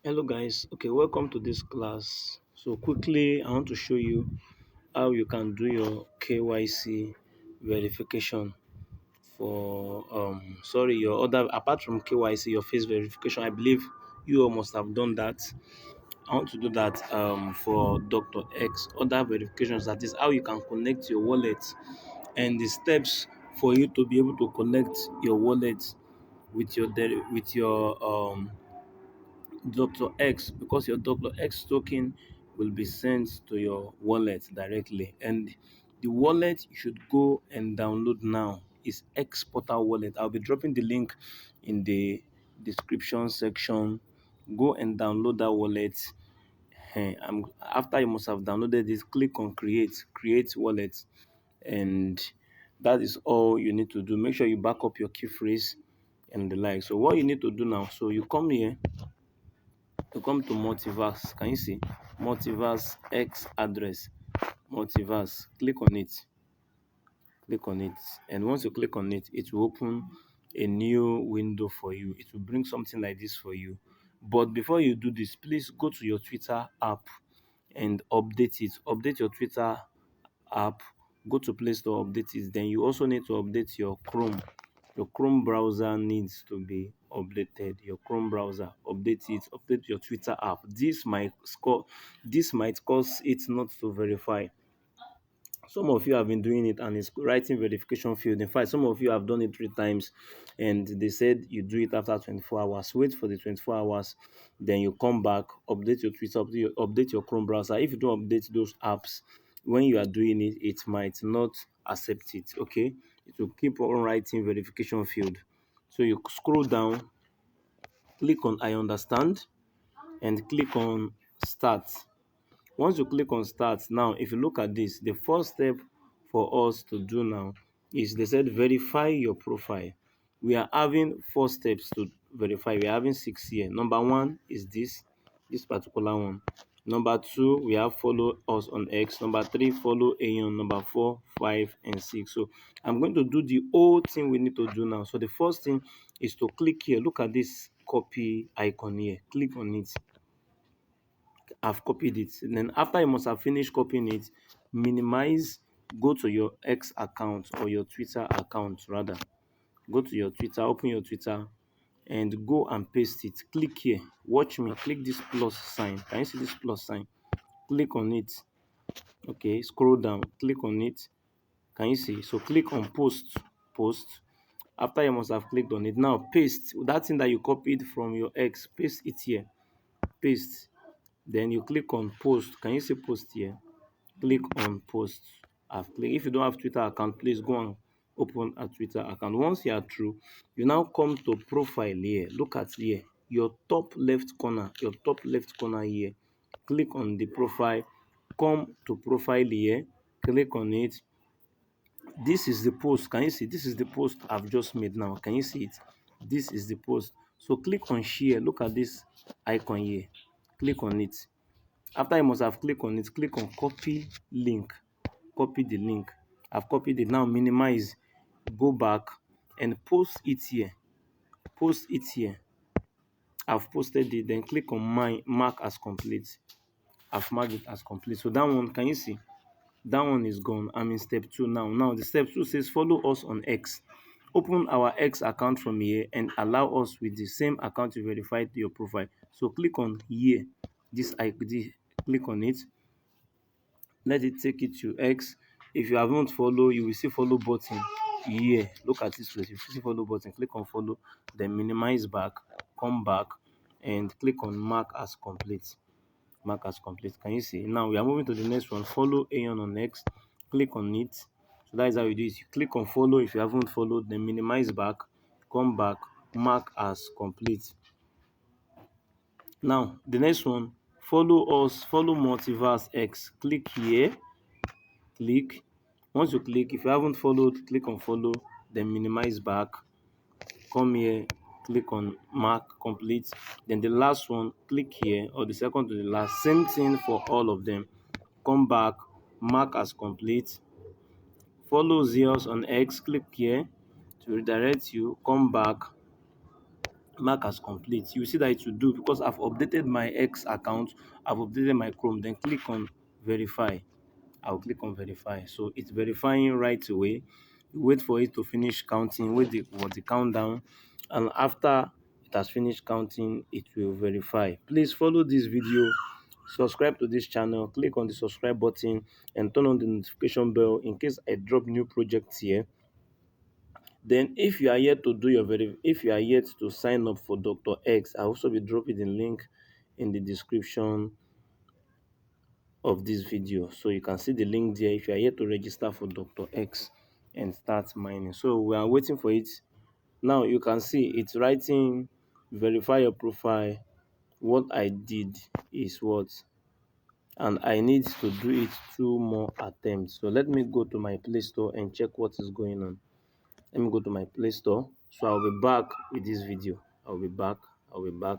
Hello guys, okay, welcome to this class. So quickly I want to show you how you can do your KYC verification for your other, apart from KYC, your face verification. I believe you all must have done that. I want to do that for Dr. X. Other verifications, that is how you can connect your wallet and the steps for you to be able to connect your wallet with your Dr. X, because your Dr. X token will be sent to your wallet directly. And the wallet you should go and download now is XPORTAL wallet. I'll be dropping the link in the description section. Go and download that wallet. After you must have downloaded this, click on create wallet, and that is all you need to do. Make sure you back up your key phrase and the like. So what you need to do now, so you come here, to come to multiverse. Can you see multiverse X address? Multiverse, click on it, and once you click on it, it will open a new window for you. It will bring something like this for you. But before you do this, please go to your Twitter app and update it. Update your Twitter app. Go to Play Store, update it. Then you also need to update your Chrome. Your Chrome browser needs to be updated. Your Chrome browser, update it. Update your Twitter app. This might cause it not to verify. Some of you have been doing it and it's writing verification field. In fact, some of you have done it 3 times and they said you do it after 24 hours. Wait for the 24 hours, then you come back, update your Twitter, update your Chrome browser. If you don't update those apps when you are doing it, it might not accept it. Okay, it will keep on writing verification field. So you scroll down, click on I understand, and click on start. Once you click on start, now if you look at this, the first step for us to do now is, they said verify your profile. We are having 4 steps to verify. We are having 6 here. Number 1 is this particular one. Number 2, we have follow us on X. Number 3, follow Aeon. Number 4, 5, and 6. So I'm going to do the whole thing we need to do now. So the first thing is to click here. Look at this copy icon here. Click on it. I've copied it. And then after you must have finished copying it, minimize, go to your X account, or your Twitter account rather. Go to your Twitter, open your Twitter, and go and paste it. Click here. Watch me. Click this plus sign. Can you see this plus sign? Click on it. Okay, scroll down. Click on it. Can you see? So click on post. Post. After you must have clicked on it, now paste that thing that you copied from your X. Paste it here. Paste. Then you click on post. Can you see post here? Click on post. I've clicked. If you don't have Twitter account, please go and open a Twitter account. Once you are through, you now come to profile here. Look at here, your top left corner, here. Click on the profile. Come to profile here. Click on it. This is the post. Can you see? This is the post I've just made now. Can you see it? This is the post. So click on share. Look at this icon here. Click on it. After you must have clicked on it, click on copy link. Copy the link. I've copied it. Now minimize. Go back and post it here. Post it here. I've posted it. Then click on my mark as complete. I've marked it as complete. So that one, can you see? That one is gone. I'm in step 2 now. Now the step 2 says follow us on X. Open our X account from here and allow us with the same account to verify your profile. So click on here. Click on it. Let it take it to X. If you haven't followed, you will see follow button here. Look at this place. If you see follow button, click on follow, then minimize back, come back, and click on mark as complete. Mark as complete. Can you see? Now we are moving to the next one. Follow Aeon on X. Click on it. So that is how you do it. You click on follow. If you haven't followed, then minimize back, come back, mark as complete. Now the next one, follow us, follow multiverse X. Click here. Click. Once you click, if you haven't followed, click on follow, then minimize back, come here, click on mark complete. Then the last one, click here, or the second to the last, same thing for all of them. Come back, mark as complete. Follow Zeus on X, click here to redirect you, come back, mark as complete. You see that it will do because I've updated my X account, I've updated my Chrome. Then click on verify. I'll click on verify. So it's verifying right away. You wait for it to finish counting, wait for the countdown, and after it has finished counting, it will verify. Please follow this video, subscribe to this channel, click on the subscribe button, and turn on the notification bell in case I drop new projects here. Then if you are yet to do your if you are yet to sign up for Dr. X, I also will drop it the link in the description of this video, so you can see the link there if you are yet to register for Dr. X and start mining. So we are waiting for it. Now you can see it's writing verify your profile. What I did is what, and I need to do it 2 more attempts. So let me go to my Play Store and check what is going on. Let me go to my Play Store. So I'll be back with this video. I'll be back. I'll be back.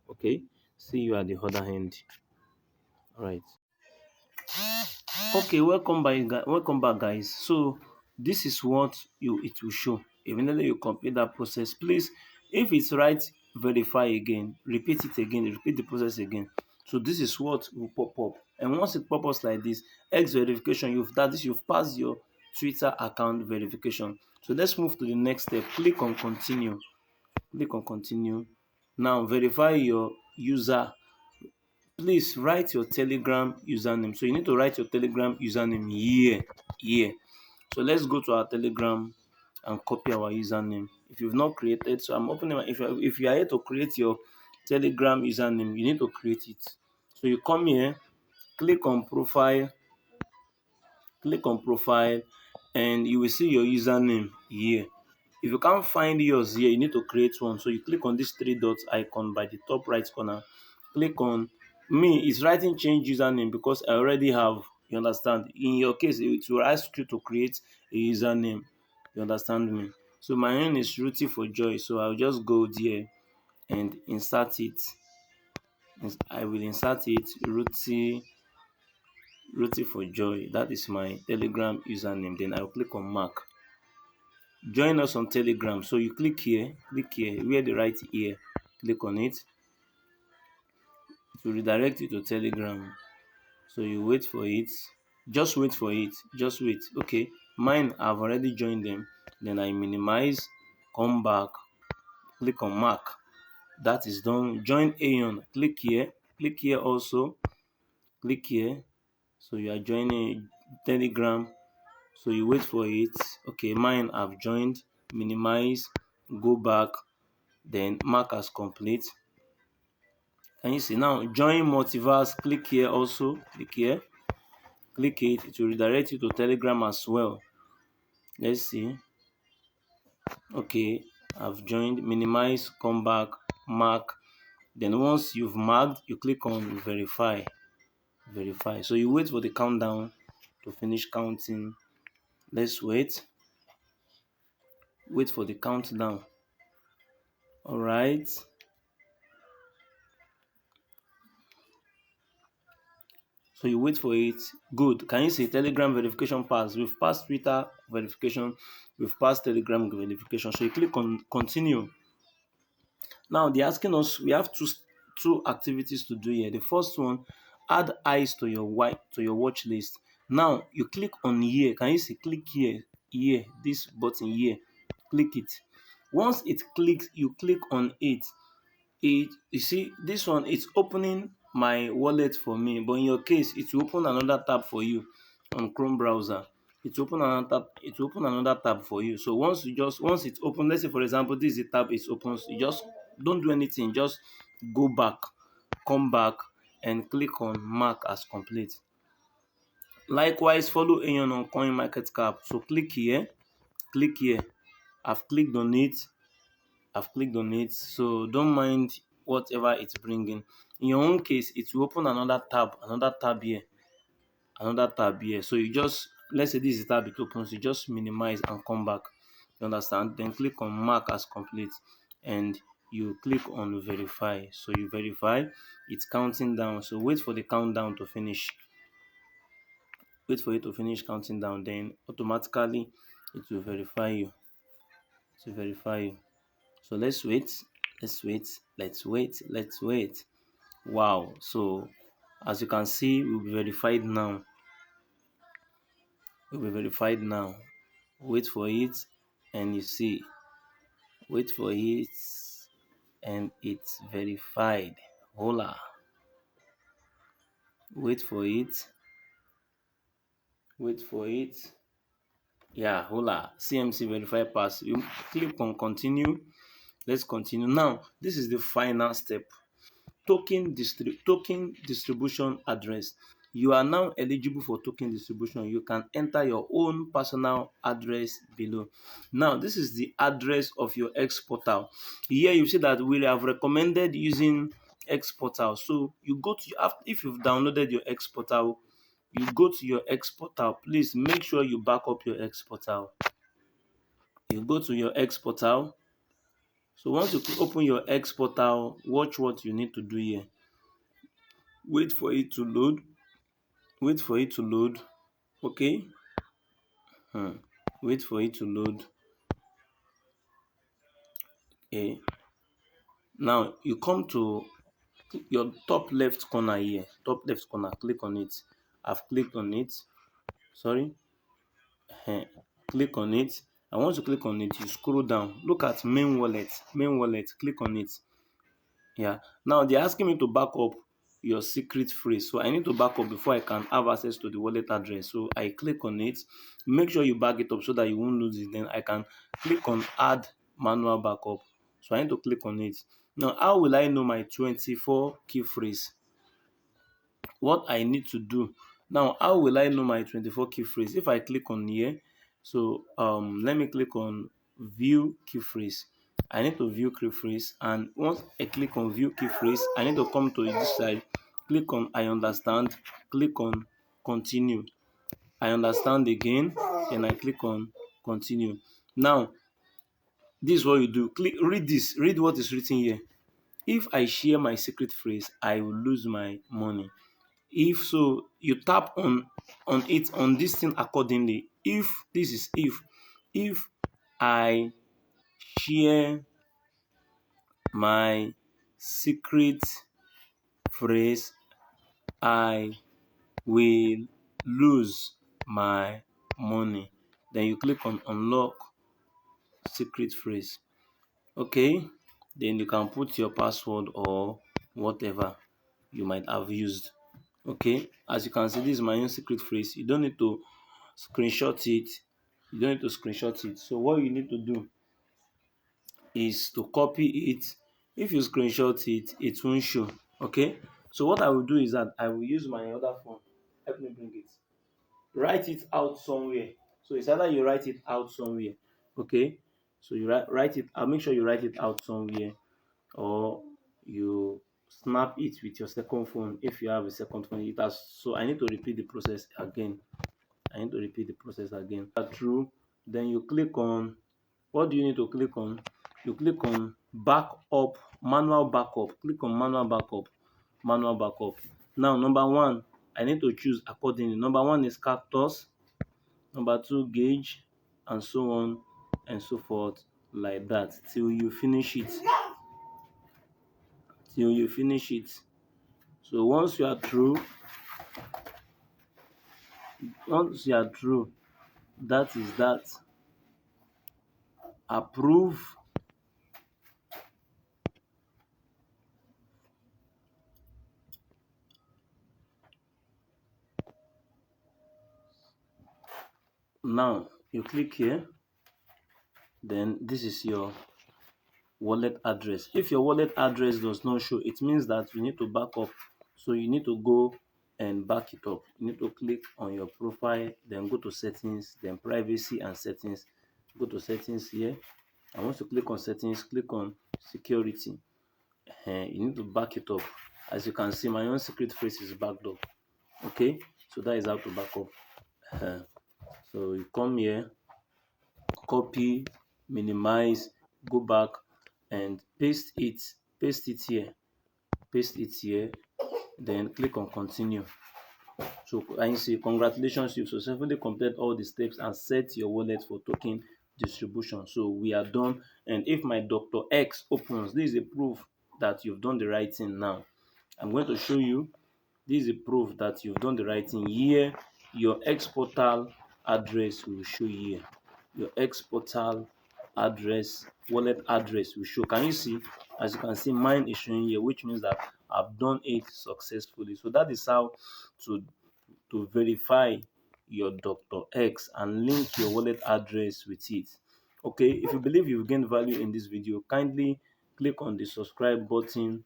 Okay. See you at the other end. All right. Okay, welcome back, guys. So this is what it will show immediately you complete that process. Please, if it's right, verify again, repeat it again, repeat the process again. So this is what will pop up, and once it pops up like this, X verification, you've passed your Twitter account verification. So let's move to the next step. Click on continue. Now verify your user. Please write your Telegram username. So you need to write your Telegram username here. So let's go to our Telegram and copy our username. If you've not created, so I'm opening if you are here to create your Telegram username, you need to create it. So you come here, click on profile, and you will see your username here. If you can't find yours here, you need to create one. So you click on this 3 dots icon by the top right corner. Click on me. It's writing change username because I already have. You understand? In your case, it will ask you to create a username. You understand me? So my name is Ruti for Joy. So I'll just go there and insert it. I will insert it, Ruti for Joy. That is my Telegram username. Then I'll click on mark. Join us on Telegram. So you click here where they write here. Click on it. It will redirect you to Telegram. So you wait for it. Just wait for it. Just wait. Okay. Mine, I've already joined them. Then I minimize, come back, click on mark. That is done. Join Aeon. Click here. Click here also. Click here. So you are joining Telegram. So you wait for it. Okay, mine I've joined. Minimize, go back, then mark as complete. Can you see now? Join multiverse. Click here also. Click here. Click it. It will redirect you to Telegram as well. Let's see. Okay, I've joined. Minimize, come back, mark. Then once you've marked, you click on verify. Verify. So you wait for the countdown to finish counting. Let's wait. Wait for the countdown. All right. So you wait for it. Good. Can you see Telegram verification pass? We've passed Twitter verification. We've passed Telegram verification. So you click on continue. Now they're asking us, we have two activities to do here. The first one, add eyes to your watch list. Now you click on here. Can you see? Click here, this button here. Click it. Once it clicks, you click on it. You see this one, it's opening my wallet for me, but in your case it will open another tab for you on Chrome browser. It will open another tab for you. So once it's open, let's say for example this is the tab it opens, you just don't do anything, just go back, come back, and click on mark as complete. Likewise, follow Aeon on coin market cap. So click here. I've clicked on it. So don't mind whatever it's bringing. In your own case, it will open another tab here. So you just, let's say this is the tab it opens, you just minimize and come back. You understand? Then click on mark as complete and you click on verify. So you verify, it's counting down. So wait for the countdown to finish. Wait for it to finish counting down, then automatically it will verify you. So let's wait. let's wait. Wow, so as you can see, we'll be verified now. Wait for it, and you see, wait for it, and it's verified. Hola, wait for it, wait for it. Yeah, hola, CMC verify pass. You click on continue. Let's continue. Now, this is the final step. Token distribution address. You are now eligible for token distribution. You can enter your own personal address below. Now, this is the address of your XPORTAL. Here you see that we have recommended using XPORTAL. So you go to, if you've downloaded your XPORTAL, you go to your XPORTAL. Please make sure you back up your XPORTAL. You go to your XPORTAL. So once you open your XPORTAL, watch what you need to do here. Wait for it to load. Wait for it to load. Okay. Wait for it to load. Okay. Now you come to your top left corner here. Top left corner. Click on it. I've clicked on it. Sorry. Click on it. And once you click on it, you scroll down. Look at main wallet. Main wallet. Click on it. Yeah. Now they're asking me to back up your secret phrase. So I need to back up before I can have access to the wallet address. So I click on it. Make sure you back it up so that you won't lose it. Then I can click on add manual backup. So I need to click on it. Now, how will I know my 24 key phrase? What I need to do. Now, how will I know my 24 key phrase? If I click on here, so let me click on view key phrase. I need to view key phrase, and once I click on view key phrase, I need to come to this side, click on I understand, click on continue. I understand again, then I click on continue. Now, this is what you do. Read this, read what is written here. If I share my secret phrase, I will lose my money. If so, you tap on it, on this thing accordingly. If this is if I share my secret phrase, I will lose my money. Then you click on unlock secret phrase. Okay, then you can put your password or whatever you might have used. Okay, as you can see, this is my own secret phrase. You don't need to screenshot it. You don't need to screenshot it. So what you need to do is to copy it. If you screenshot it, it won't show. Okay, so what I will do is that I will use my other phone. Help me bring it. Write it out somewhere. So it's either you write it out somewhere. Okay, so you write it. I'll make sure you write it out somewhere, or you snap it with your second phone if you have a second phone. It has, so I need to repeat the process again. True. Then you click on, what do you need to click on? You click on backup, manual backup. Click on manual backup. Now, number one, I need to choose accordingly. Number one is cactus, number two gauge, and so on and so forth, like that, till you finish it. So once you are through, that is that. Approve. Now you click here. Then this is your wallet address. If your wallet address does not show, it means that you need to back up. So you need to go and back it up. You need to click on your profile, then go to settings, then privacy and settings. Go to settings here. And once you click on settings, click on security. You need to back it up. As you can see, my own secret phrase is backed up. Okay, so that is how to back up. So you come here, copy, minimize, go back and paste it here, then click on continue. So I see, congratulations, you've successfully completed all the steps and set your wallet for token distribution. So we are done. And if my doctorx opens, this is a proof that you've done the right thing. Now I'm going to show you. This is a proof that you've done the right thing. Here your XPORTAL address will show here. Your XPORTAL address, wallet address will show. Can you see? As you can see, mine is showing here, which means that I've done it successfully. So that is how to verify your doctorx and link your wallet address with it. Okay, if you believe you've gained value in this video, kindly click on the subscribe button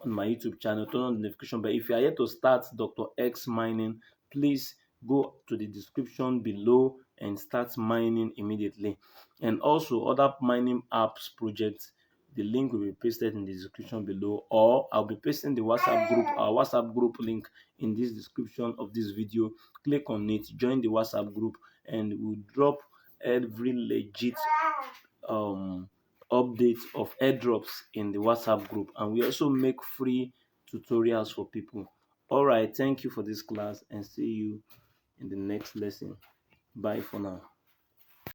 on my YouTube channel, turn on the notification bell. If you are yet to start doctorx mining, please go to the description below and start mining immediately. And also other mining apps projects, the link will be pasted in the description below, or I'll be pasting the WhatsApp group, our WhatsApp group link in this description of this video. Click on it, join the WhatsApp group, and we'll drop every legit updates of airdrops in the WhatsApp group, and we also make free tutorials for people. All right, thank you for this class, and see you in the next lesson. Bye for now.